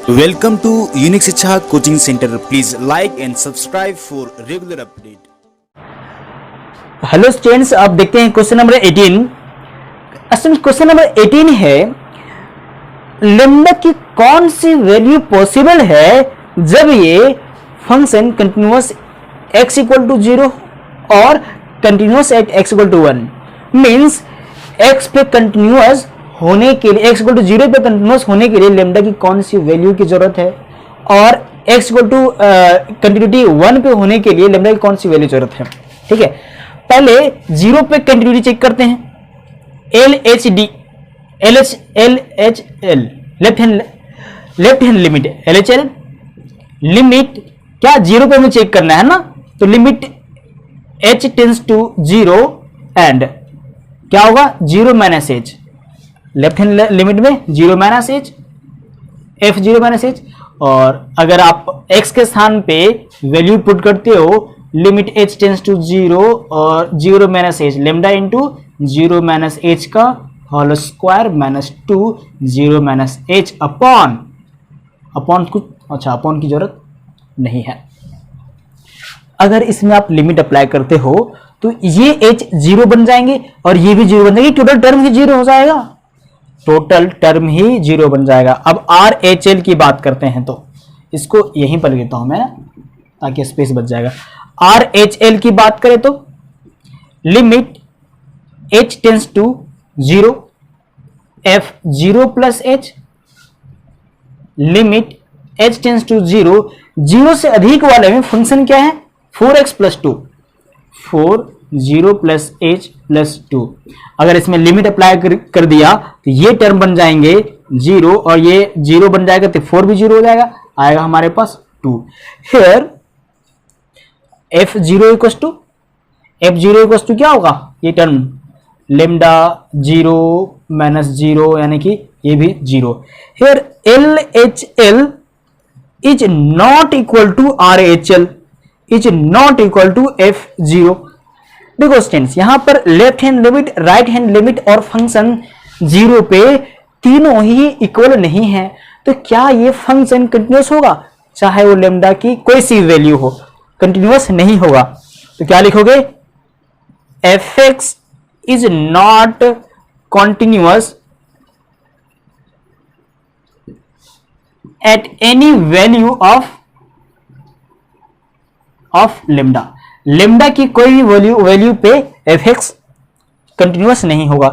Welcome to Unique Shiksha Coaching Center. Please like and subscribe for regular update. Hello students, आप देखते हैं question number 18। Question number 18 है, lambda की कौन सी value possible है जब ये function continuous x equal to 0 और continuous at x equal to 1। Means x पे कंटिन्यूअस होने के लिए, x इक्वल टू 0 पे कंटिन्यूअस होने के लिए लेम्डा की कौन सी वैल्यू की जरूरत है, और x इक्वल टू कंटिन्यूटी 1 पे होने के लिए लेम्डा की कौन सी वैल्यू जरूरत है। ठीक है, पहले 0 पे कंटिन्यूटी चेक करते हैं। LHD LHL left hand limit LHL limit क्या 0 पे हमें चेक करना है ना, तो limit h tends to 0 and क्या होगा 0 minus h। Left hand limit में 0 minus h, f0 minus h। और अगर आप x के स्थान पे वैल्यू पुट करते हो लिमिट h टेंड्स टू 0 और 0 minus h, lambda into 0 minus h का whole square minus 2 0 minus h upon कुछ अच्छा अपॉन की जरूरत नहीं है। अगर इसमें आप लिमिट अप्लाई करते हो तो ये h 0 बन जाएंगे और ये भी 0 बन जाएंगे, टोटल टर्म ही 0 हो जाएगा, टोटल टर्म ही 0 बन जाएगा। अब RHL की बात करते हैं तो इसको यहीं पर लेता हूं मैं ताकि स्पेस बच जाएगा। RHL की बात करें तो limit h tends to 0 f0 plus h, limit h tends to 0, 0 से अधिक वाले में फंक्शन क्या है 4x plus 2, 4 0 plus h plus 2। अगर इसमें लिमिट अप्लाई कर दिया तो ये टर्म बन जाएंगे 0 और ये 0 बन जाएगा तो 4 भी 0 हो जाएगा, आएगा हमारे पास 2। हियर f0 इक्वल टू क्या होगा, ये टर्म लेमडा 0 माइनस 0 यानी कि ये भी 0। Here LHL is not equal to RHL is not equal to f0। देखो स्टूडेंट्स, यहां पर left hand limit, right hand limit और फंक्शन 0 पे तीनों ही इक्वल नहीं है, तो क्या ये फंक्शन कंटिन्यूअस होगा, चाहे वो लेमडा की कोई सी वैल्यू हो, कंटिन्यूअस नहीं होगा। तो क्या लिखोगे, fx is not continuous at any value of lambda. Lambda की कोई भी वैल्यू पे fx कंटिन्यूअस नहीं होगा।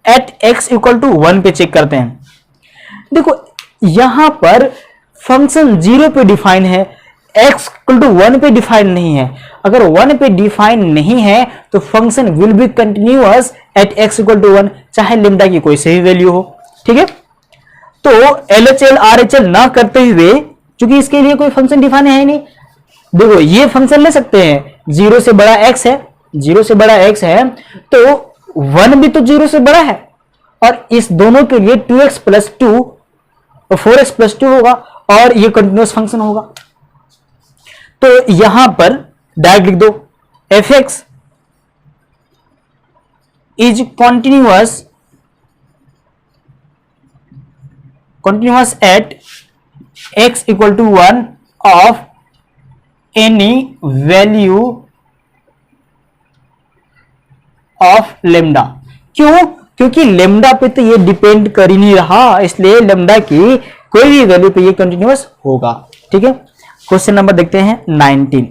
एट x इक्वल टू 1 पे चेक करते हैं। देखो यहां पर फंक्शन 0 पे डिफाइन है, x इक्वल टू 1 पे डिफाइन नहीं है। अगर 1 पे डिफाइन नहीं है तो function will be continuous at x equal to 1, चाहे लेमडा की कोई सही वैल्यू हो। ठीक है, तो LHL RHL ना करते हुए, क्योंकि इसके लिए कोई फंक्शन डिफाइन है ही नहीं, देखो ये फंक्शन ले सकते हैं 0 से बड़ा x है, 0 से बड़ा x है तो 1 भी तो 0 से बड़ा है, और इस दोनों के लिए 2x प्लस 2 और 4x प्लस 2 होगा और ये कंटिन्यूअस फंक्शन होगा। तो यहां पर डायरेक्ट लिख दो fx is continuous at x equal to 1 of any value of lambda. क्यों, क्योंकि लेमडा पे तो ये डिपेंड कर ही नहीं रहा, इसलिए लेमडा की कोई भी वैल्यू पे ये कंटिन्यूअस होगा। ठीक है, क्वेश्चन नंबर देखते हैं 19।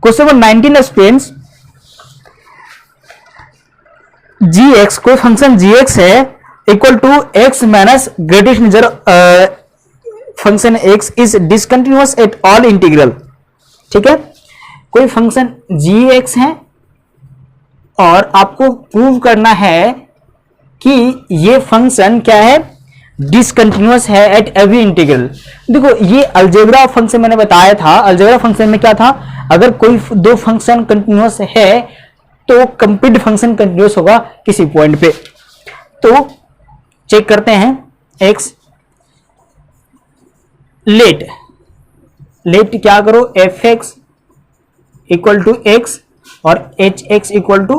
क्वेश्चन नंबर 19 स्टूडेंट्स, gx, कोई फंक्शन gx है equal to x minus greatest integer function x is discontinuous at all integral. ठीक है, कोई फंक्शन gx है और आपको प्रूव करना है कि ये फंक्शन क्या है, डिसकंटिन्यूअस है एट एवरी इंटीग्रल। देखो ये अलजेब्रा फंक्शन मैंने बताया था, अलजेब्रा फंक्शन में क्या था, अगर कोई दो फंक्शन कंटिन्यूअस है तो कंप्लीट फंक्शन कंटिन्यूअस होगा किसी पॉइंट पे। तो चेक करते हैं x लेट क्या करो, fx इक्वल टू x और hx equal to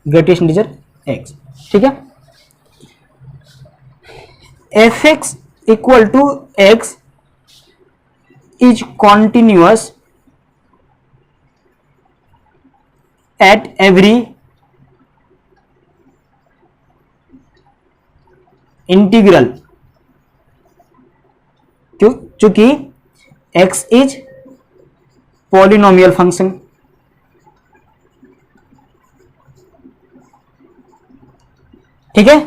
greatest integer x। ठीक है, F x equal to X is continuous at every integral, चूंकि x इज पॉलिनोमियल फंक्शन। ठीक है,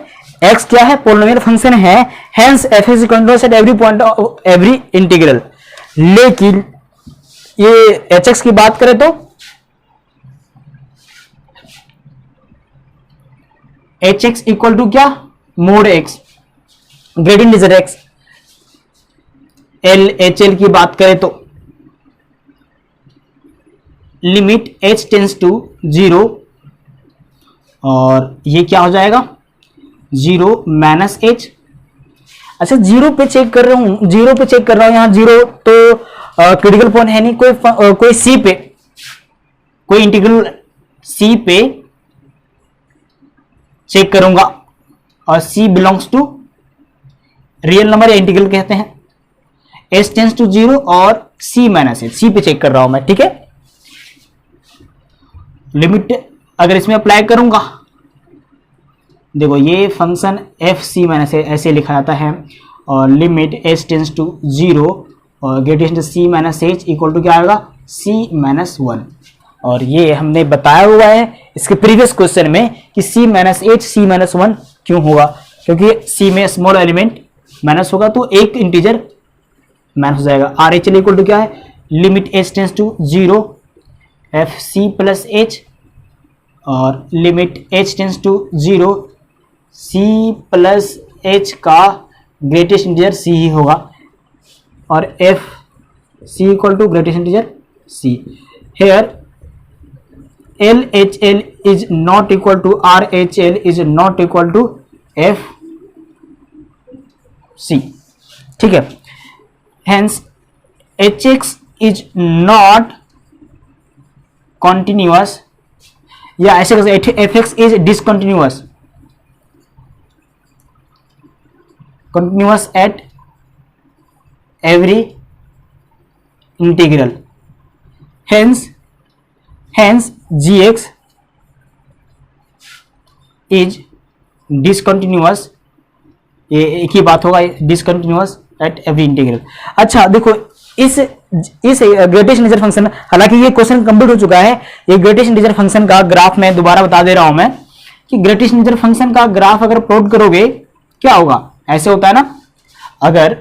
x क्या है? पॉलिनोमियल फंक्शन है, hence F X continuous at every point of every integral. लेकिन ये एच एक्स की बात करें तो एच एक्स इक्वल टू क्या? Mod X, gradient digit X. L H L की बात करें तो लिमिट एच टेंस टू 0, और ये क्या हो जाएगा? 0 माइनस एच। अच्छा, 0 पे चेक कर रहा हूं, 0 पे चेक कर रहा हूं, यहां 0 तो क्रिटिकल पॉइंट है नहीं, कोई सी पे, कोई इंटीग्रल सी पे चेक करूंगा, और सी बिलोंग्स टू रियल नंबर या इंटीग्रल कहते हैं। एच टेंस टू 0 और सी माइनस एच, सी पे चेक कर रहा हूं मैं। ठीक है, लिमिट अगर इसमें अप्लाई करूंगा, देखो ये function F C minus H ऐसे लिखा जाता है, और लिमिट एच टेंस टू 0 और gradient C minus H equal to क्या आएगा? C minus 1। और ये हमने बताया हुआ है इसके प्रीवियस क्वेश्चन में कि सी माइनस एच सी माइनस 1 क्यों होगा, क्योंकि सी में स्मॉल एलिमेंट माइनस होगा तो एक इंटीजर माइनस हो जाएगा। R H L equal to क्या है? Limit h tends to 0 f c plus h, और limit h tends to 0 c plus h का ग्रेटेस्ट इंटीजर सी ही होगा, और f c equal to greatest integer c. Here L H L is not equal to R H L is not equal to f c. ठीक है, hence h x is not continuous, या ऐसे F x is discontinuous, continuous at every integral, hence gx is discontinuous, ये एक ही बात होगा, discontinuous at every integral। अच्छा देखो, इस ग्रेटेस्ट इंटीजर फंक्शन, हालांकि ये क्वेश्चन कंप्लीट हो चुका है, ये ग्रेटेस्ट इंटीजर फंक्शन का ग्राफ मैं दोबारा बता दे रहा हूं मैं कि ग्रेटेस्ट इंटीजर फंक्शन का ग्राफ अगर प्लॉट करोगे क्या होगा? ऐसे होता है ना, अगर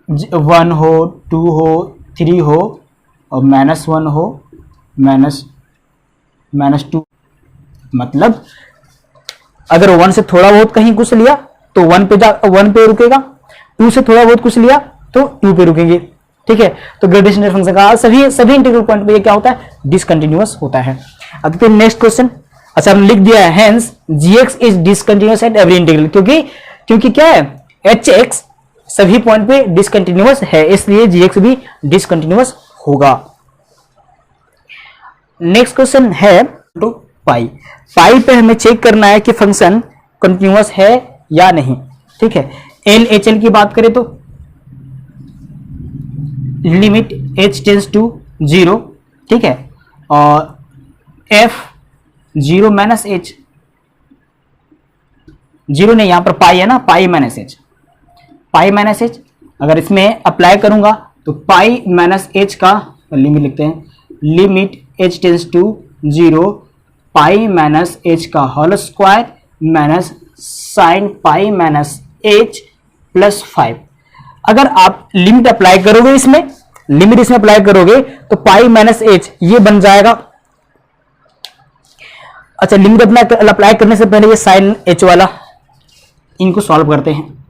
1 हो, 2 हो, 3 हो और -1 हो, -2, मतलब अगर 1 से थोड़ा बहुत कहीं कुछ लिया तो 1 पे रुकेगा, 2 से थोड़ा बहुत कुछ लिया तो 2 पे रुकेंगे। ठीक है, तो ग्रेडेशन फंक्शन का सभी इंटीग्रल पॉइंट पे ये क्या होता है? डिसकंटिन्यूअस होता है। अब देखते हैं नेक्स्ट क्वेश्चन। अच्छा, हमने लिख दिया है hence GX is discontinuous eight every integral, क्योंकि क्या है? एच एक्स सभी पॉइंट पे डिसकंटिन्यूअस है, इसलिए जीएक्स भी डिसकंटिन्यूअस होगा। नेक्स्ट क्वेश्चन है टू पाई पे हमें चेक करना है कि फंक्शन कंटिन्यूअस है या नहीं। ठीक है, एल एच एल की बात करें तो लिमिट एच टेंस टू 0, ठीक है, और एफ 0 माइनस एच, 0 नहीं, यहां पर पाई है ना, पाई माइनस एच, अगर इसमें अप्लाई करूंगा तो पाई माइनस एच का लिमिट लिखते हैं, limit h tends to 0 pi minus h का whole square minus sine pi minus h plus 5। अगर आप लिमिट अप्लाई करोगे इसमें अप्लाई करोगे तो पाई माइनस एच ये बन जाएगा। अच्छा, लिमिट अप्लाई करने से पहले ये साइन एच वाला इनको सॉल्व करते हैं।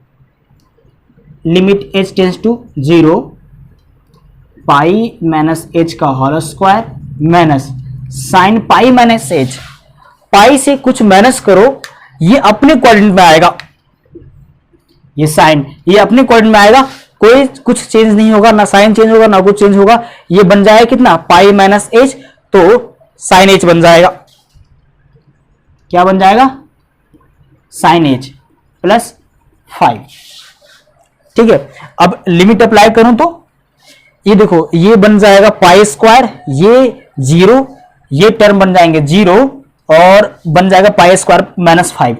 Limit h tends to 0 pi minus h का whole square minus sine pi minus h, pi से कुछ माइनस करो ये अपने क्वाड्रेंट में आएगा, ये साइन ये अपने क्वाड्रेंट में आएगा, कोई कुछ चेंज नहीं होगा, ना साइन चेंज होगा ना कुछ चेंज होगा, ये बन जाएगा कितना? पाई माइनस एच, तो साइन एच बन जाएगा। क्या बन जाएगा? Sine H plus 5। ठीक है, अब लिमिट अप्लाई करूं तो ये देखो, ये बन जाएगा पाई स्क्वायर, ये 0, ये टर्म बन जाएंगे 0 और बन जाएगा पाई स्क्वायर -5,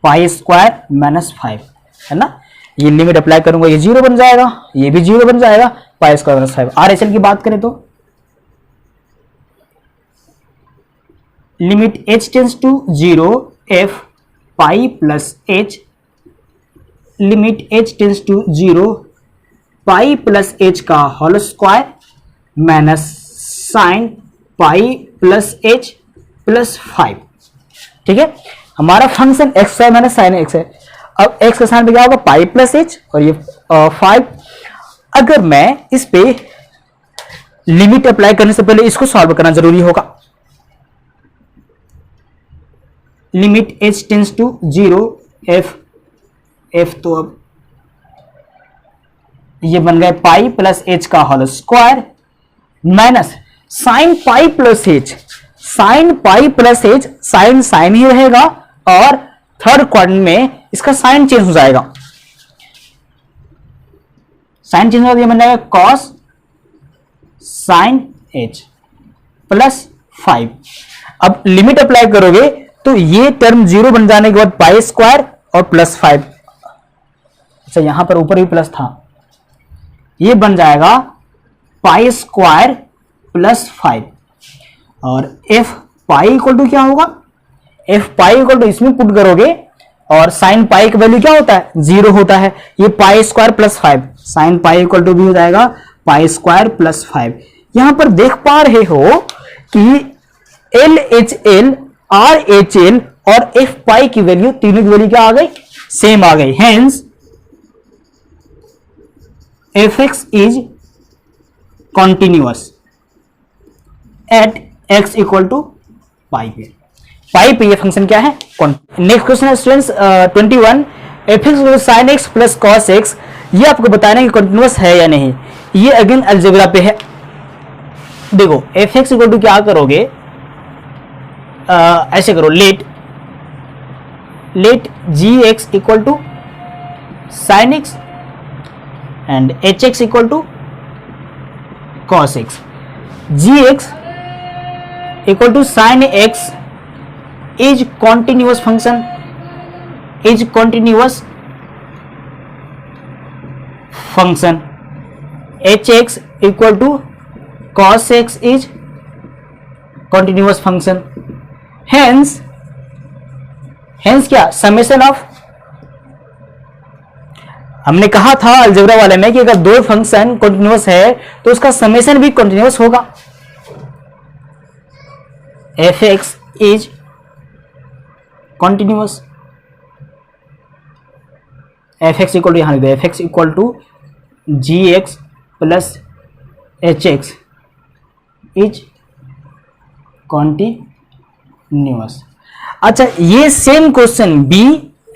पाई स्क्वायर -5 है ना। ये लिमिट अप्लाई करूंगा, ये 0 बन जाएगा, ये भी 0 बन जाएगा, पाई स्क्वायर -5। RHL की बात करें तो limit h tends to 0 f pi plus h, limit h tends to 0 pi plus h का whole square minus sine pi plus h plus 5। ठीक है, हमारा फंक्शन x है माइनस साइन x है। अब x का साइन पे क्या होगा, पाई प्लस h और ये 5। अगर मैं इस पे लिमिट अप्लाई करने से पहले इसको सॉल्व करना जरूरी होगा। Limit h tends to 0 f तो अब ये बन गए पाई प्लस h का whole square minus sine pi plus h, sine pi plus h, sine sine ही रहेगा और थर्ड क्वाड्रेंट में इसका साइन चेंज हो जाएगा, साइन चेंज हो जाएगा, ये बन जाएगा कॉस साइन h प्लस 5। अब लिमिट अप्लाई करोगे तो ये टर्म 0 बन जाने के बाद पाई स्क्वायर और प्लस 5। अच्छा, यहां पर ऊपर भी प्लस था, ये बन जाएगा पाई स्क्वायर प्लस 5 और f पाई इक्वल टू क्या होगा, f पाई इक्वल टू इसमें पुट करोगे और साइन पाई का वैल्यू क्या होता है, 0 होता है। ये pi square plus 5, sine pi equal to भी हो जाएगा पाई स्क्वायर प्लस 5। यहां पर देख पा रहे हो कि LHL RHL और f पाई की वैल्यू, तीनों की वैल्यू क्या आ गई, सेम आ गई। Hence fx is continuous at x equal to पाई पे। पाई पे ये फंक्शन क्या है, नेक्स्ट क्वेश्चन है students 21, fx sin x plus cos x, ये आपको बताना है कि कंटिन्यूअस है या नहीं। ये अगेन अलजेब्रा पे है। देखो fx इक्वल टू क्या करोगे, ऐसे करो, let gx equal to sin x and hx equal to cos x, gx equal to sin x is continuous function, is continuous function, hx equal to cos x is continuous function। hence क्या, summation of, हमने कहा था algebra वाले में कि अगर दो function continuous है तो उसका समेशन भी कंटिन्यूअस होगा। fx is continuous, fx equal to यहां लिख दो, fx equal to gx plus hx is continuous. अच्छा, ये same question B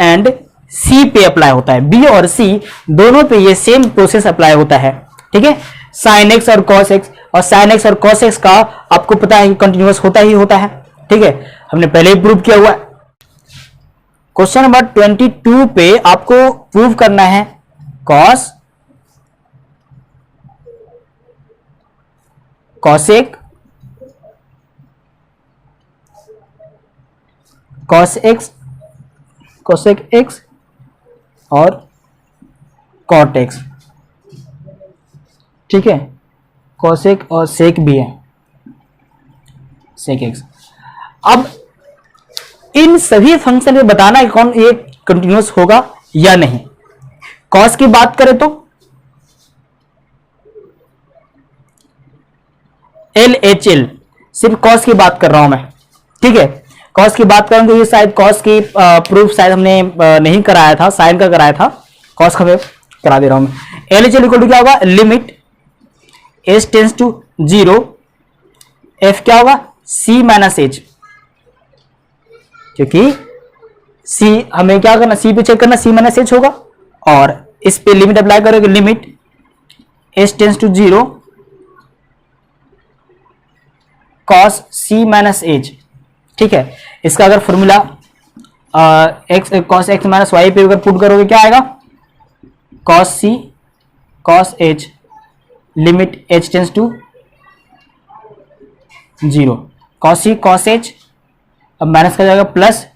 and C पे अप्लाई होता है, बी और सी दोनों पे ये सेम प्रोसेस अप्लाई होता है। ठीक है, साइन एक्स और कॉस एक्स, और साइन एक्स और कॉस एक्स का आपको पता है कि कंटिन्यूअस होता ही होता है। ठीक है, हमने पहले ही प्रूव किया हुआ है। क्वेश्चन नंबर 22 पे आपको प्रूव करना है cos cosec cos x cosec x और कॉट एक्स। ठीक है, कोसेक और सेक भी है, सेक एक्स। अब इन सभी फंक्शन में बताना है कौन ये कंटिन्यूअस होगा या नहीं। कॉस की बात करें तो LHL, सिर्फ कॉस की बात कर रहा हूं मैं। ठीक है, कॉस की बात करूंगा, ये शायद कॉस की प्रूफ शायद हमने नहीं कराया था, साइन का कराया था, कॉस का करा दे रहा हूं मैं। LHL इक्वल टू क्या होगा, limit h tends to 0 f क्या होगा, c माइनस h, क्योंकि c हमें क्या करना, c पे चेक करना, c माइनस h होगा, और इस पे लिमिट अप्लाई करोगे, limit h tends to 0 cos c minus h। ठीक है, इसका अगर formula x cos x minus y पे अगर पुट करोगे क्या आएगा, cos c cos h limit h tends to 0, cos c cos h अब माइनस कर जाएगा plus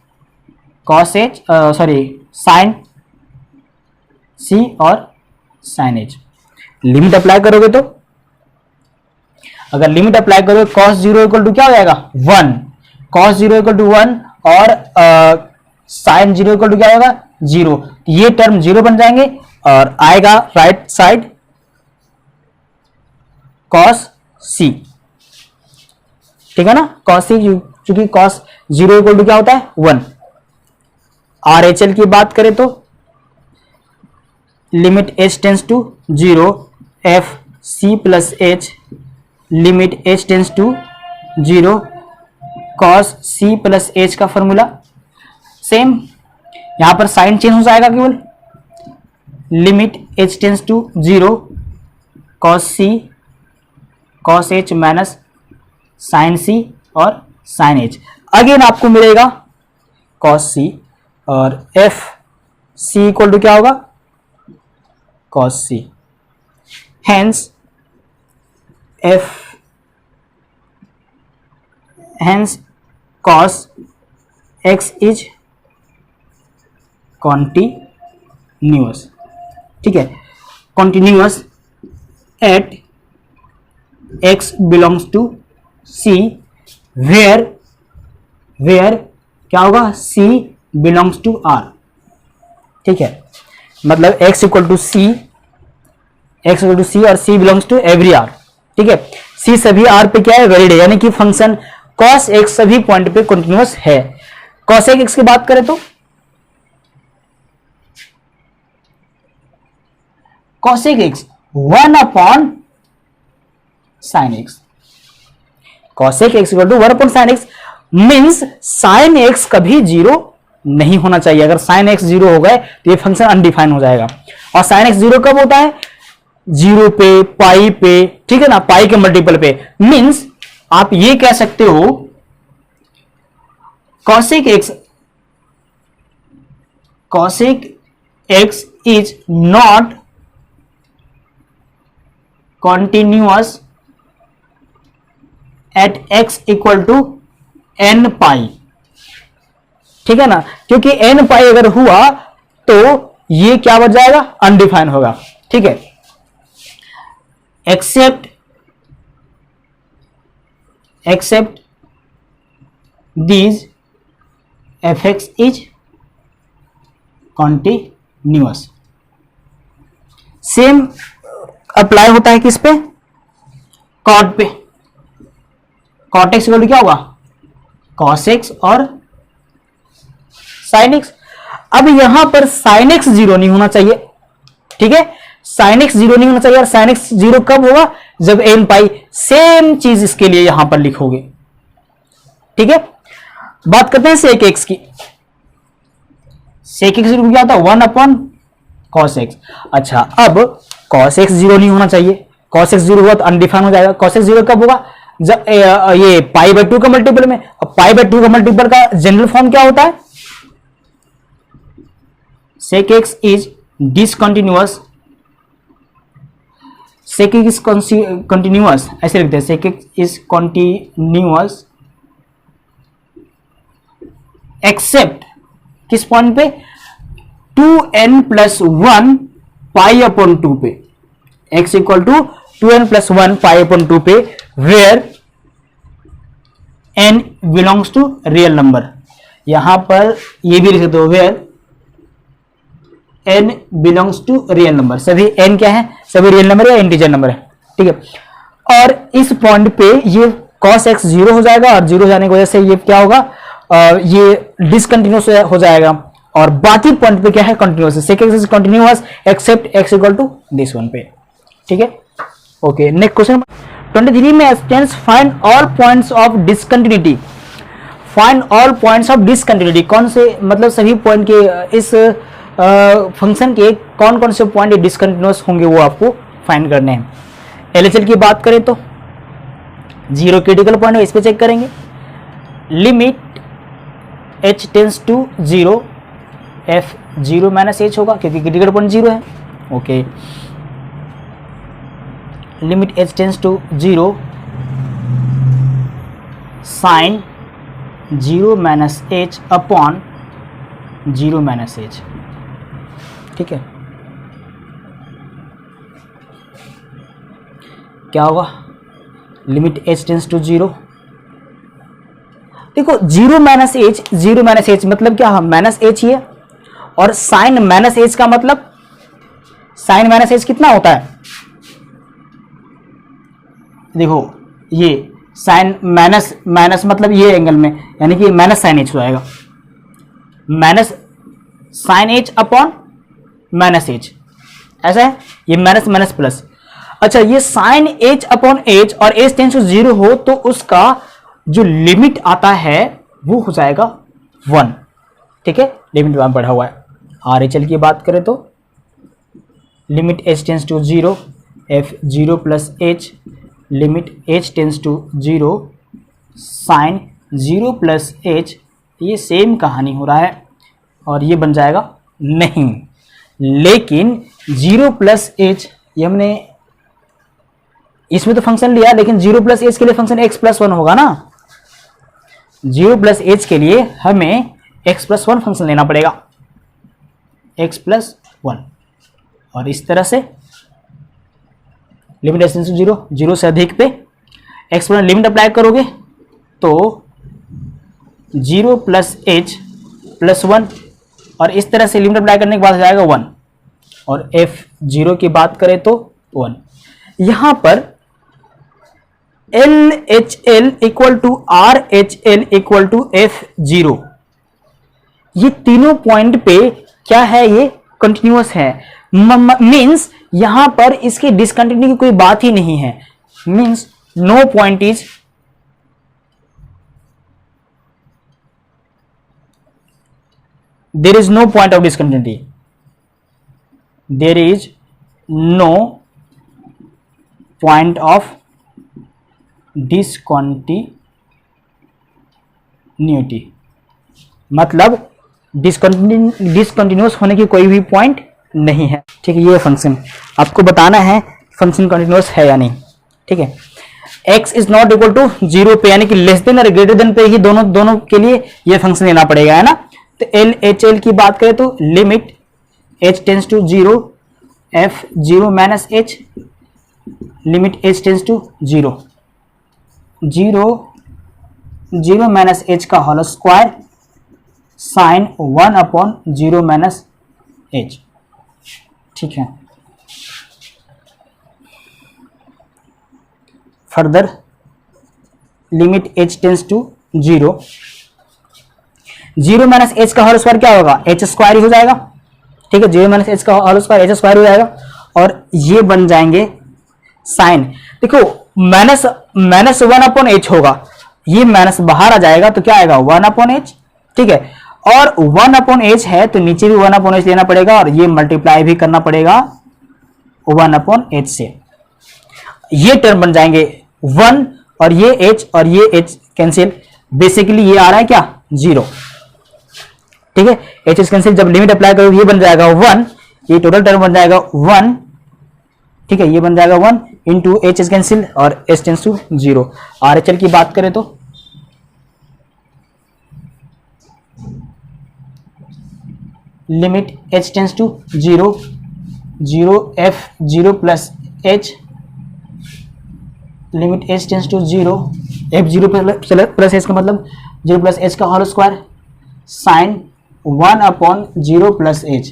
cos h sorry sine c और साइन एच। लिमिट अप्लाई करोगे तो अगर लिमिट अप्लाई करोगे कॉस 0 इक्वल टू क्या हो जाएगा 1, कॉस 0 इक्वल टू 1 और साइन 0 इक्वल टू क्या होगा 0, ये टर्म 0 बन जाएंगे और आएगा राइट साइड कॉस सी, ठीक है ना, कॉस सी, चूंकि कॉस 0 इक्वल टू क्या होता है 1। आर एच एल की बात करें तो limit h tends to 0 f c plus h limit h tends to 0 cos c plus h का फॉर्मूला सेम, यहां पर साइन चेंज हो जाएगा केवल, limit h tends to 0 cos c cos h minus sine c और sine H. Again आपको मिलेगा cos सी और एफ सी इक्वल टू क्या होगा cos C, hence cos x is continuous, ठीक है, continuous at x belongs to c where क्या होगा c बिलोंग्स टू r, ठीक है, मतलब x इक्वल टू c और c belongs to every r, ठीक है, c सभी r पे क्या है वैलिड है, यानी कि फंक्शन cos x सभी पॉइंट पे कंटिन्यूअस है। cos x की बात करें तो cos x 1 upon sin x, cos x equal to 1 upon sin x means sin x कभी 0 नहीं होना चाहिए। अगर sin x 0 हो गए तो ये फंक्शन अनडिफाइन हो जाएगा। और sin x 0 कब होता है 0 पे, पाई पे, ठीक है ना, पाई के मल्टीपल पे, मींस आप ये कह सकते हो cosec x is not continuous at x equal to n pi, ठीक है ना, क्योंकि n पाई अगर हुआ तो ये क्या बन जाएगा अनडिफाइन होगा, ठीक है, except these fx is continuous. Same apply होता है किस पे, कॉट पे, कॉट एक्स इक्वल टू क्या होगा कॉस एक्स और साइन एक्स। अब यहां पर साइन एक्स 0 नहीं होना चाहिए, ठीक है, साइन एक्स 0 नहीं होना चाहिए, और साइन एक्स 0 कब होगा जब n पाई, सेम चीज इसके लिए यहां पर लिखोगे, ठीक है। बात करते हैं सेक एक्स की, सेक एक्स क्या होता है 1 अपॉन कॉस एक्स। अच्छा, अब कॉस एक्स 0 नहीं होना चाहिए, कॉस एक्स 0 हुआ तो अनडिफाइन हो जाएगा। कॉस एक्स 0 कब होगा जब ये पाई बाय 2 का मल्टीपल में, अब पाई बाय 2 का मल्टीपल का जनरल फॉर्म क्या होता है, sec X is discontinuous, sec X continuous ऐसे लिखते हैं, sec X is continuous except किस पॉइंट पे 2n प्लस 1 पाई अपॉन 2 पे, x equal to 2n plus 1 pi upon 2 पे, where n belongs to real number. यहां पर ये भी लिख सकते हो where n belongs to real number, सभी n क्या है सभी रियल नंबर या इंटीजर नंबर है, ठीक है। और इस पॉइंट पे ये cos x 0 हो जाएगा और 0 हो जाने की वजह से ये क्या होगा ये डिसकंटिन्यूअस हो जाएगा, और बाकी पॉइंट पे क्या है continuous, sec X is continuous except x equal to this one पे, ठीक है। ओके, नेक्स्ट क्वेश्चन 23 में students find all points of discontinuity, find all points of discontinuity, कौन से मतलब सभी पॉइंट के इस फंक्शन के कौन कौन से पॉइंट डिसकंटिन्यूअस होंगे वो आपको फाइंड करने हैं। एलएचएल की बात करें तो 0 क्रिटिकल पॉइंट है, इस पे चेक करेंगे, limit h tends to 0 f 0 minus h होगा क्योंकि क्रिटिकल पॉइंट 0 है। Okay, limit h tends to 0 sine 0 minus h upon 0 minus h। ठीक है, क्या होगा? लिमिट h टेंस टू 0, देखो 0 माइनस h, 0 माइनस h मतलब क्या? माइनस h ही है, और साइन माइनस h का मतलब साइन माइनस h कितना होता है? देखो ये साइन माइनस माइनस मतलब ये एंगल में, यानी कि माइनस साइन h हो जाएगा, minus sine h upon minus h, ऐसा है। ये माइनस माइनस प्लस। अच्छा, ये साइन h अपॉन h और h टेंस टू 0 हो तो उसका जो लिमिट आता है वो हो जाएगा 1। ठीक है, लिमिट वहां बढ़ा हुआ है। RHL की बात करें तो limit h tends to 0 f 0 plus h, limit h tends to 0 sine 0 plus h, ये सेम कहानी हो रहा है और ये बन जाएगा नहीं, लेकिन 0 प्लस h ये हमने इसमें तो फंक्शन लिया, लेकिन 0 प्लस h के लिए फंक्शन x प्लस 1 होगा ना। 0 प्लस h के लिए हमें x प्लस 1 फंक्शन लेना पड़ेगा, x प्लस 1, और इस तरह से लिमिट h टेंस टू 0, 0 से अधिक पे x पर लिमिट अप्लाई करोगे तो 0 प्लस h प्लस 1, और इस तरह से लिमिट अप्लाई करने के बाद हो जाएगा 1, और f0 की बात करें तो 1। यहां पर LHL equal to RHL equal to F0, ये तीनों पॉइंट पे क्या है? ये कंटिन्यूअस है। मीन्स यहां पर इसकी डिसकंटिन्यूटी की कोई बात ही नहीं है। Means no point is there is no point of discontinuity, there is no point of discontinuity, मतलब डिसकंटिन्यूअस होने की कोई भी पॉइंट नहीं है। ठीक है, ये फंक्शन आपको बताना है फंक्शन कंटिन्यूअस है या नहीं। ठीक है, x is not equal to 0 पे, यानी कि लेस देन और ग्रेटर देन पे ही दोनों के लिए ये फंक्शन लेना पड़ेगा, है ना। तो LHL की बात करें तो limit h tends to 0 f 0 minus h, limit h tends to 0 0 minus h का whole square sine 1 upon 0 minus h। ठीक है, further limit h tends to 0 minus h का होल स्क्वायर क्या होगा? h स्क्वायर ही हो जाएगा। ठीक है, 0 माइनस h का होल स्क्वायर h स्क्वायर हो जाएगा, और ये बन जाएंगे साइन। देखो माइनस 1 अपॉन h होगा, ये माइनस बाहर आ जाएगा तो क्या आएगा? 1 अपॉन h। ठीक है, और 1 अपॉन h है तो नीचे भी 1 अपॉन h लेना पड़ेगा, और ये मल्टीप्लाई भी करना पड़ेगा 1 अपॉन h से। ये टर्म बन जाएंगे 1, और ये h कैंसिल, बेसिकली ये आ रहा है क्या? 0। ठीक है, h इज कैंसिल, जब लिमिट अप्लाई करोगे ये बन जाएगा 1, ये टोटल टर्म बन जाएगा 1। ठीक है, ये बन जाएगा 1 इंटू h इज कैंसिल और h टेंस टू 0। RHL की बात करें तो limit h tends to 0 f 0 plus h, limit h tends to 0 f 0 plus h का मतलब 0 प्लस h का whole square sine 1 upon 0 plus h,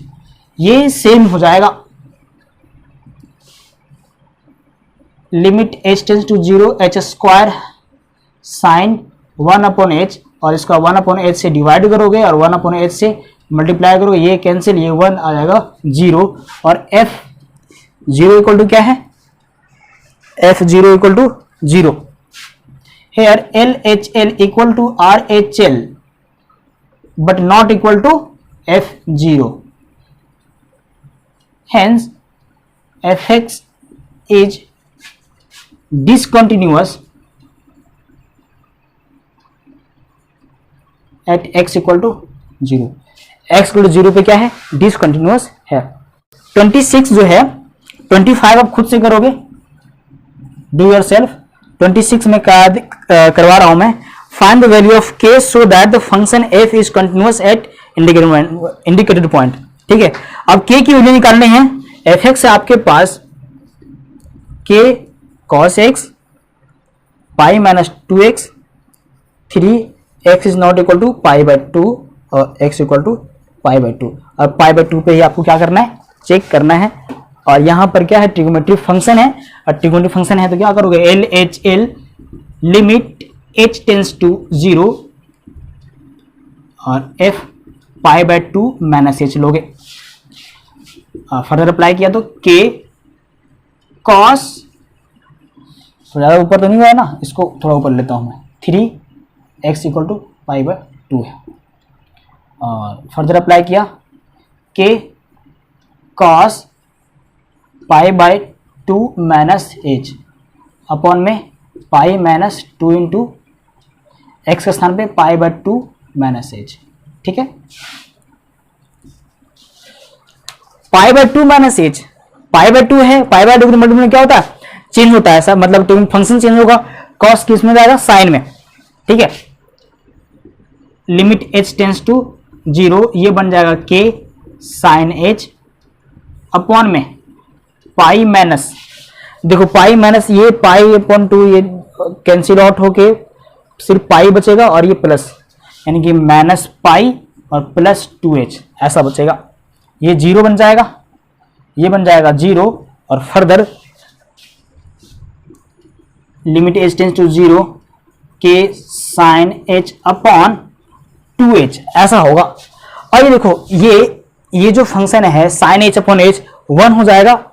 ये सेम हो जाएगा limit h tends to 0 h square sine 1 upon h, और इसका 1 upon h से divide करोगे और 1 अपॉन h से मल्टीप्लाई करोगे, ये कैंसिल, ये 1 आ जाएगा 0, और f 0 इक्वल टू क्या है? f 0 equal to 0। Here LHL equal to RHL but not equal to f0, hence fx is discontinuous at x equal to 0। X equal to 0 पे क्या है, डिसकंटिन्यूअस है। 26 जो है, 25 आप खुद से करोगे, डू योर सेल्फ। 26 में करवा रहा हूं मैं। Find the value of k so that the function f is continuous eight indicated point. ठीक है, अब k की वैल्यू निकालनी है। f(x) है आपके पास k cos x पाई minus 2x, 3x is not equal to pi by 2 और x equal to pi by 2। और पाई बाई 2 पे ही आपको क्या करना है, चेक करना है। और यहां पर क्या है, ट्रिगोमेट्रिक फंक्शन है, और ट्रिगोमेट्रिक फंक्शन है तो क्या करोगे, L H L limit h tends to 0 और f pi by 2 minus h लोगे। फर्दर अप्लाई किया तो k cos, ज्यादा ऊपर तो नहीं हुआ है ना, इसको थोड़ा ऊपर लेता हूं मैं, 3x equal to pi by 2 है। और फर्दर अप्लाई किया k cos pi by 2 minus h upon में पाई माइनस 2 इंटू एक्स के स्थान पे पाई बाई 2 माइनस h। ठीक है, पाई by 2 minus h, pi by 2 है, पाई बाई 2 के मल्टीप्लाई में क्या होता है, चेंज होता है ऐसा, मतलब तो फंक्शन चेंज होगा, कॉस किस में जाएगा, साइन में। ठीक है, लिमिट h टेंस टू 0, ये बन जाएगा k साइन h अपॉन में पाई माइनस, देखो पाई माइनस ये पाई अपॉन 2 ये कैंसिल आउट होके सिर्फ पाई बचेगा और ये प्लस, यानी कि माइनस पाई और प्लस 2h ऐसा बचेगा। ये 0 बन जाएगा, ये बन जाएगा 0 और further limit h tends to 0 k sine h upon 2h ऐसा होगा। और ये देखो ये जो फंक्शन है साइन h अपॉन h 1 हो जाएगा,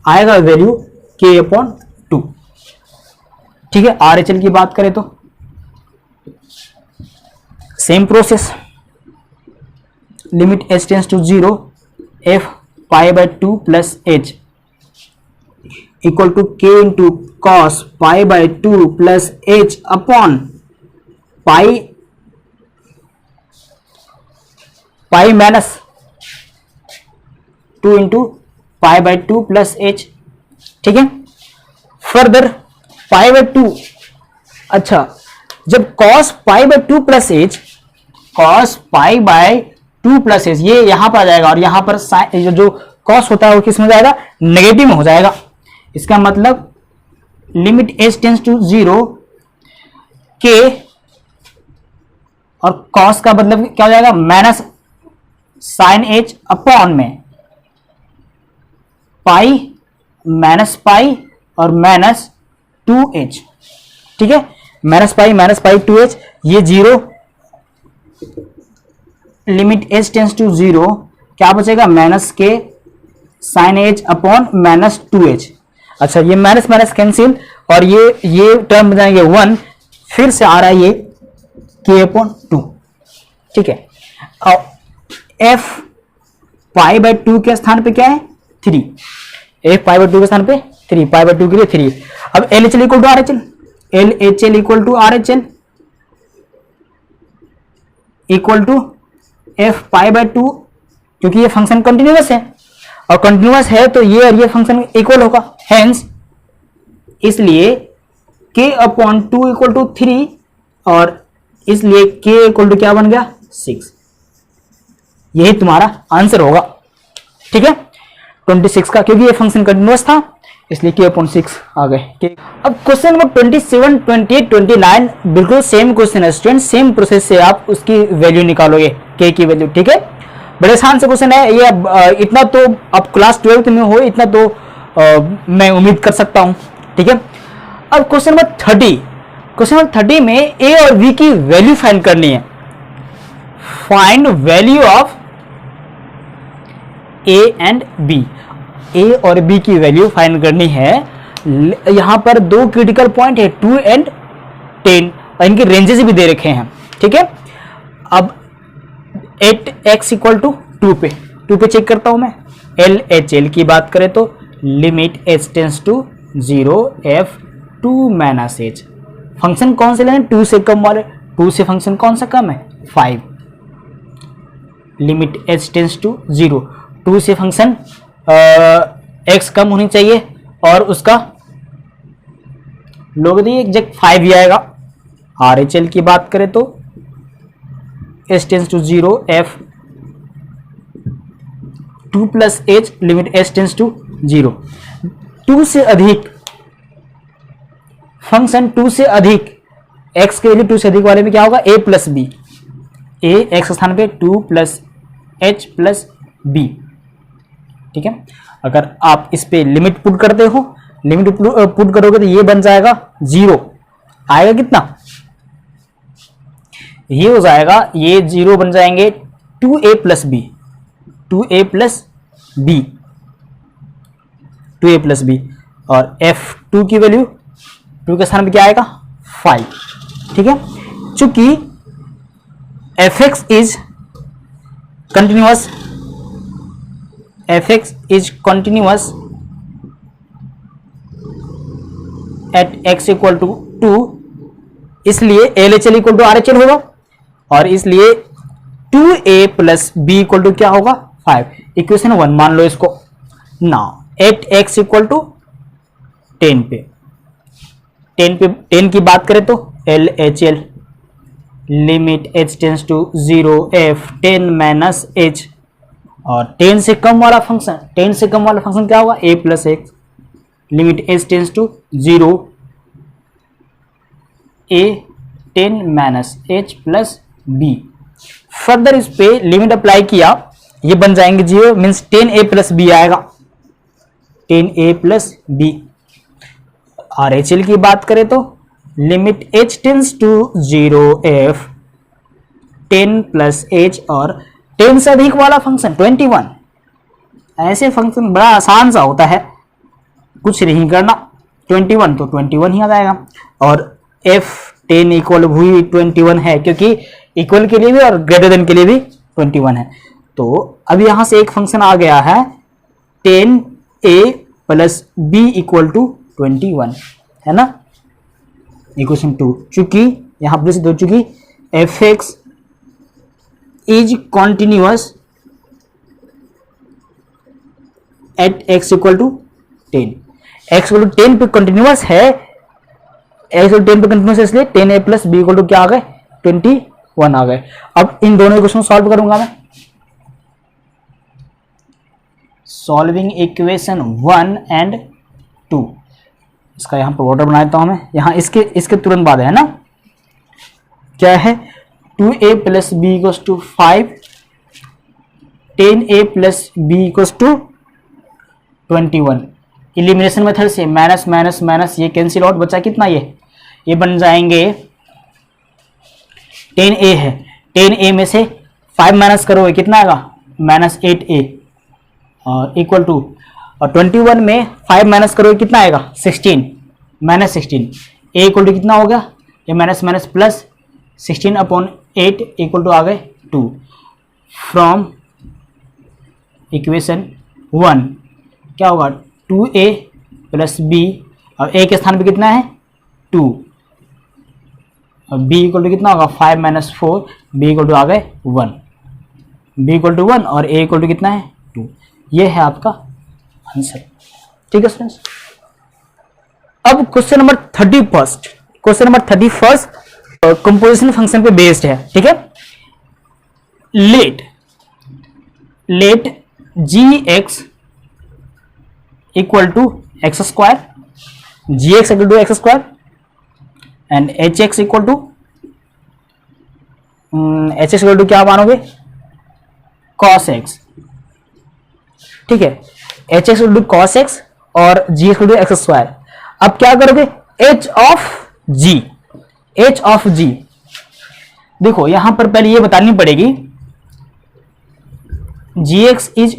आएगा वैल्यू k अपॉन 2। ठीक है, RHL की बात करें तो same process, limit h tends to 0 f pi by 2 plus h equal to k into cos pi by 2 plus h upon pi minus 2 into pi by 2 plus h। ठीक है, further pi by 2, अच्छा जब cos pi by 2 plus h, cos pi by 2 plus h ये यहां पर आ जाएगा, और यहां पर जो cos होता है वो किस में जाएगा, नेगेटिव में हो जाएगा। इसका मतलब limit h tends to 0 k और cos का मतलब क्या हो जाएगा, माइनस साइन h अपॉन में पाई माइनस पाई और माइनस 2h। ठीक है, माइनस पाई 2h, ये 0, लिमिट h टेंस टू 0 क्या बचेगा, माइनस के sign h upon minus 2h। अच्छा ये माइनस माइनस कैंसिल और ये टर्म बन जाएंगे 1, फिर से आ रहा है ये k अपॉन 2। ठीक है, और f पाई बाई 2 के स्थान पे क्या है, 3, f पाई बाई 2 के स्थान पे 3, पाई बाई 2 के लिए 3। अब LHL equal to RHL, LHL equal to RHL equal to f pi by 2, क्योंकि ये फंक्शन कंटिन्यूअस है, और कंटिन्यूअस है तो ये और ये फंक्शन इक्वल होगा, हेंस इसलिए k अपॉन 2 इक्वल टू 3, और इसलिए k इक्वल टू क्या बन गया, 6। यही तुम्हारा आंसर होगा। ठीक है, 26 का, क्योंकि ये फंक्शन कंटिन्यूअस था इसलिए k अपॉन 6 आ गए। अब क्वेश्चन नंबर 27, 28, 29 बिल्कुल सेम क्वेश्चन है स्टूडेंट, सेम प्रोसेस से आप उसकी वैल्यू निकालोगे, k की वैल्यू। ठीक है, बड़े आसान से क्वेश्चन है ये, इतना तो अब क्लास 12 में हो, इतना तो मैं उम्मीद कर सकता हूं। ठीक है, अब क्वेश्चन नंबर 30, क्वेश्चन नंबर 30 में a और b की वैल्यू फाइंड करनी है। Find value of a and b, a और b की वैल्यू फाइंड करनी है। यहां पर दो क्रिटिकल पॉइंट है 2 एंड 10, और इनके रेंजेस भी दे रखे हैं। ठीक है, अब 8x इक्वल टू 2 पे चेक करता हूं मैं। LHL की बात करें तो limit h tends to 0 f 2 minus h, function कौन से लें, 2 से कम वाले, 2 से फंक्शन कौन सा कम है, 5, लिमिट h टेंस टू 0, 2 से फंक्शन x कम होनी चाहिए और उसका लोगरिथम एग्जैक्ट 5 ही आएगा। RHL की बात करें तो h tends to 0 f 2 plus h limit h tends to 0, 2 से अधिक फंक्शन 2 से अधिक x के लिए 2 से अधिक वाले में क्या होगा a plus B, a x स्थान पे 2 प्लस h प्लस b। ठीक है, अगर आप इस पे लिमिट पुट करते हो, लिमिट पुट करोगे तो ये बन जाएगा 0, आएगा कितना, ये हो जाएगा, ये 0 बन जाएंगे 2a plus B, 2a plus B, 2a plus B, और f2 की वैल्यू 2 के स्थान पे क्या आएगा 5। ठीक है, चूंकि fx is continuous, fx is continuous at x equal to 2, इसलिए LHL इक्वल टू RHL होगा, और इसलिए 2a plus B equal to क्या होगा 5। इक्वेशन 1 मान लो इसको। Now at x equal to 10 पे, 10 की बात करें तो LHL limit h tends to 0 f 10 minus h, और 10 से कम वाला फंक्शन, 10 से कम वाला फंक्शन क्या होगा a plus x, limit h tends to 0 a 10 minus h plus b। Further इस पे लिमिट अप्लाई किया, ये बन जाएंगे 0, मीन्स 10a प्लस b आएगा, 10a प्लस b। RHL की बात करें तो limit h tends to 0 f 10 plus h, और 10 से अधिक वाला फंक्शन 21, ऐसे फंक्शन बड़ा आसान सा होता है, कुछ नहीं करना, 21 तो 21 ही आ जाएगा, और f 10 इक्वल भी 21 है, क्योंकि इक्वल के लिए भी और ग्रेटर देन के लिए भी 21 है। तो अब यहां से एक फंक्शन आ गया है 10a plus b equal to 21, है ना, इक्वेशन 2। चूंकि यहां पर सिद्ध हो चुकी fx is continuous at x equal to 10, x equal to 10 पे कंटिन्यूअस है, x इक्वल टू 10 पे कंटिन्यूअस है, इसलिए 10a plus b equal to क्या आ गए 21 आ गए। अब इन दोनों इक्वेशन सॉल्व करूंगा मैं, सॉल्विंग इक्वेशन 1 एंड 2, इसका यहां पर ऑर्डर बना देता हूं मैं, यहां इसके तुरंत बाद है ना, क्या है 2a plus B equals to 5, 10a plus B equals to 21। Elimination method से माइनस माइनस माइनस ये कैंसिल आउट, बचा कितना, ये बन जाएंगे 10a है, 10a में से 5 माइनस करोगे कितना आएगा माइनस 8a, और इक्वल टू, और 21 में 5 माइनस करोगे कितना आएगा 16 माइनस 16, a इक्वल टू कितना हो गया, ये minus minus plus 16 upon 8 equal to आ गए 2। फ्रॉम इक्वेशन 1 क्या होगा 2a प्लस बी, अब a के स्थान पे कितना है 2, और b इक्वल टू कितना होगा 5 माइनस 4, b इक्वल टू आ गए 1, b इक्वल टू 1 और a इक्वल टू कितना है 2। ये है आपका आंसर। ठीक है स्टूडेंट्स, अब question number 31, question number 31 function फंक्शन पे बेस्ड है। ठीक है, let gx equal to x square, gx equal to x square and hx equal to hx equal to क्या मानोगे cos x। ठीक है, hx equal to cos x और g equal to x square. अब क्या करोगे h ऑफ g, देखो यहां पर पहले ये बतानी पड़ेगी gx is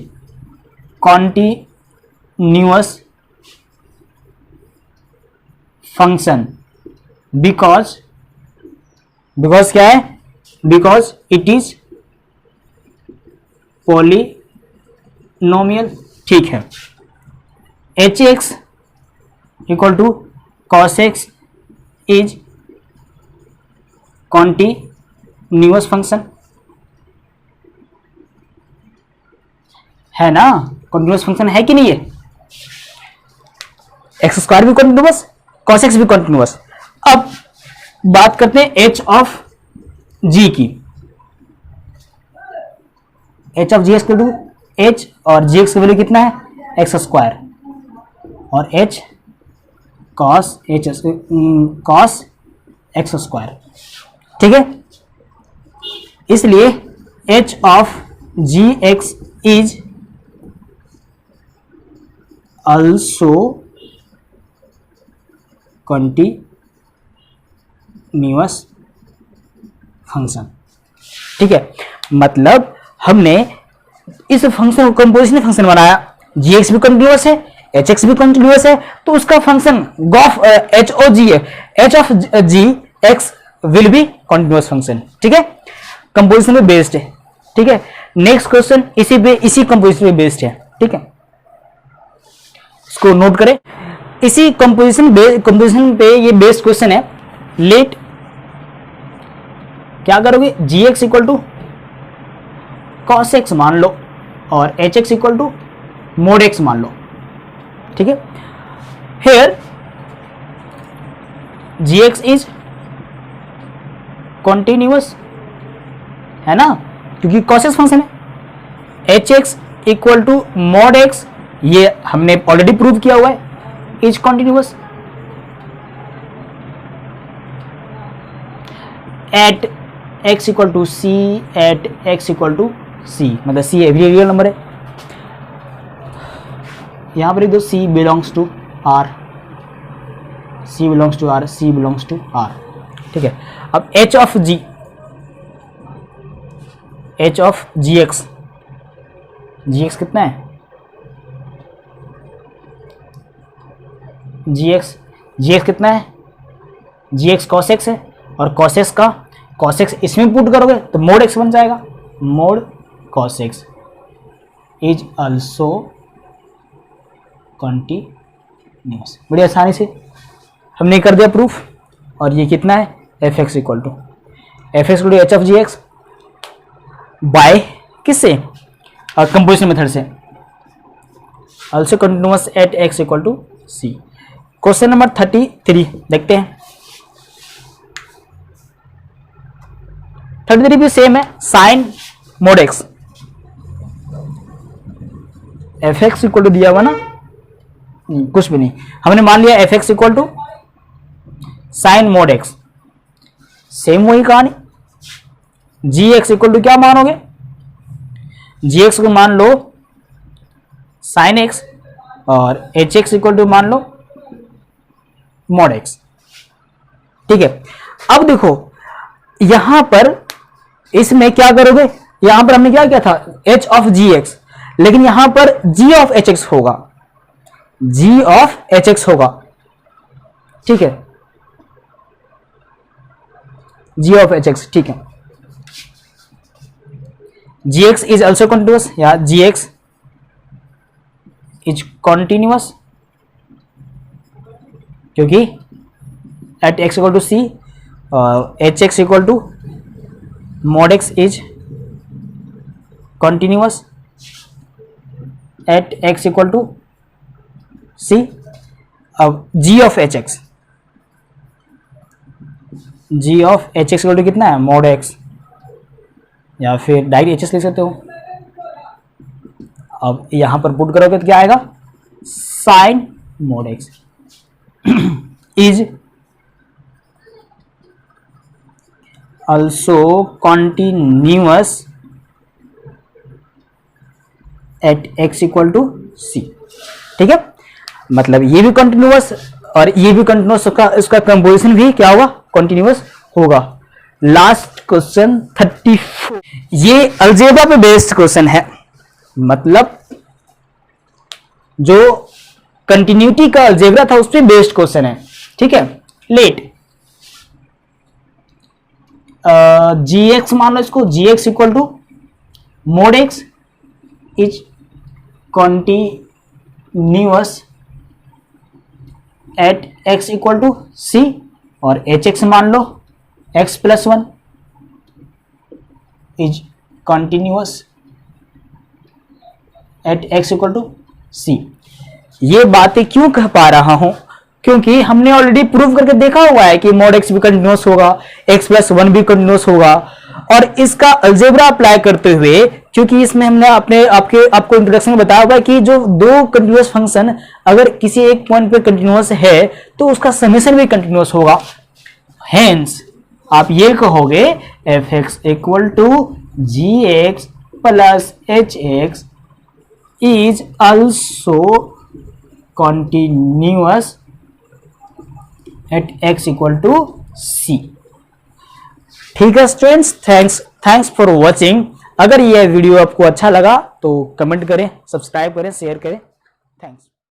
continuous function because क्या है, बिकॉज इट इज पॉलिनोमियल। ठीक है, hx equal to cos x is continuous continuous function है ना, कंटिन्यूअस फंक्शन है कि नहीं है, एक्स स्क्वायर भी कंटिन्यूअस, कॉस एक्स भी कंटिन्यूअस। अब बात करते हैं एच ऑफ जी की, h of g x to h और जी एक्स की वैल्यू कितना है, एक्स स्क्वायर, और एच कॉस एक्स स्क्वायर, ठीक है। इसलिए h of g x is also continuous function, ठीक है। मतलब हमने इस फंक्शन को कंपोजिशन फंक्शन बनाया, जी एक्स भी कंटिन्यूअस है, एच एक्स भी कंटिन्यूअस है, तो उसका function g of h o g है, h of g x will be continuous function, ठीक है। कंपोजिशन पे बेस्ड है, ठीक है। नेक्स्ट क्वेश्चन इसी कंपोजिशन पे बेस्ड है, ठीक है, इसको नोट करें। इसी कंपोजिशन पे ये बेस्ड क्वेश्चन है। लेट क्या करोगे, g x equal to cos x मान लो और h x equal to mod x मान लो, ठीक है। Here g x is continuous है ना, क्योंकि कॉस एक्स फंक्शन है। H x equal to mod x, ये हमने ऑलरेडी प्रूव किया हुआ है, is continuous. At x equal to c, at x equal to c, मतलब सी एवरी रियल नंबर है। यहां पर दो सी belongs to R, c belongs to R, c belongs to R, ठीक है। अब h of g, h of g x, g x कितना है, जी एक्स कितना है, जी एक्स कॉस एक्स है, और कॉस एक्स का कॉस एक्स इसमें पुट करोगे तो मोड एक्स बन जाएगा, mode cos x is also continuous. बड़ी आसानी से हमने कर दिया प्रूफ। और ये कितना है, F x equal to h of g x by किससे, कंपोजिशन मेथड से, also continuous at x equal to c. Question number 33 देखते हैं। 33 भी सेम है, sine mod x, f x equal to दिया हुआ ना, कुछ भी नहीं, हमने मान लिया f x equal to sine mod x, same वही कहानी। जी एक्स इक्वल टू क्या मानोगे, जी एक्स को मान लो साइन एक्स, और एच एक्स इक्वल टू मान लो मोड एक्स, ठीक है। अब देखो यहां पर इसमें क्या करोगे, यहां पर हमने क्या किया था, एच ऑफ जी एक्स, लेकिन यहां पर जी ऑफ एच एक्स होगा, जी ऑफ एच एक्स होगा, ठीक है, जी ऑफ एच एक्स, ठीक है। G x is also continuous, या जी एक्स इज कॉन्टिन्यूअस, क्योंकि at x equal to c, h x equal to mod x is continuous at x equal to c. अब g of h x, g of h x equal to कितना है, mode x, या फिर direct H S लिख सकते हो। अब यहां पर पुट करोगे तो क्या आएगा, sine mod x is also continuous at x equal to c, ठीक है। मतलब ये भी कंटिन्यूअस और ये भी कंटिन्यूअस, इसका कंपोजिशन भी क्या होगा, कंटिन्यूअस होगा। लास्ट क्वेश्चन 34, ये अलजेब्रा पे बेस्ड क्वेश्चन है, मतलब जो कंटिन्यूटी का अलजेब्रा था उस पे बेस्ड क्वेश्चन है, ठीक है। लेट जी एक्स मान लो इसको, g x equal to mod x is continuous at x equal to c, और एच एक्स मान लो x plus one, is continuous at x equal to c. ये बातें क्यों कह पा रहा हूं, क्योंकि हमने ऑलरेडी प्रूव करके देखा हुआ है कि मॉड एक्स भी कंटिन्यूअस होगा, एक्स प्लस वन भी कंटिन्यूअस होगा। और इसका अलजेब्रा अप्लाई करते हुए, क्योंकि इसमें हमने आपको इंट्रोडक्शन में बताया हुआ है कि जो दो कंटिन्यूअस फंक्शन अगर किसी एक पॉइंट पे कंटिन्यूअस है तो उसका समेशन भी कंटिन्यूअस होगा। हेंस आप ये कहोगे f x equal to g x plus h x is also continuous at x equal to c. ठीक है स्टूडेंट्स, थैंक्स फॉर वॉचिंग। अगर यह वीडियो आपको अच्छा लगा तो कमेंट करें, सब्सक्राइब करें, शेयर करें। थैंक्स।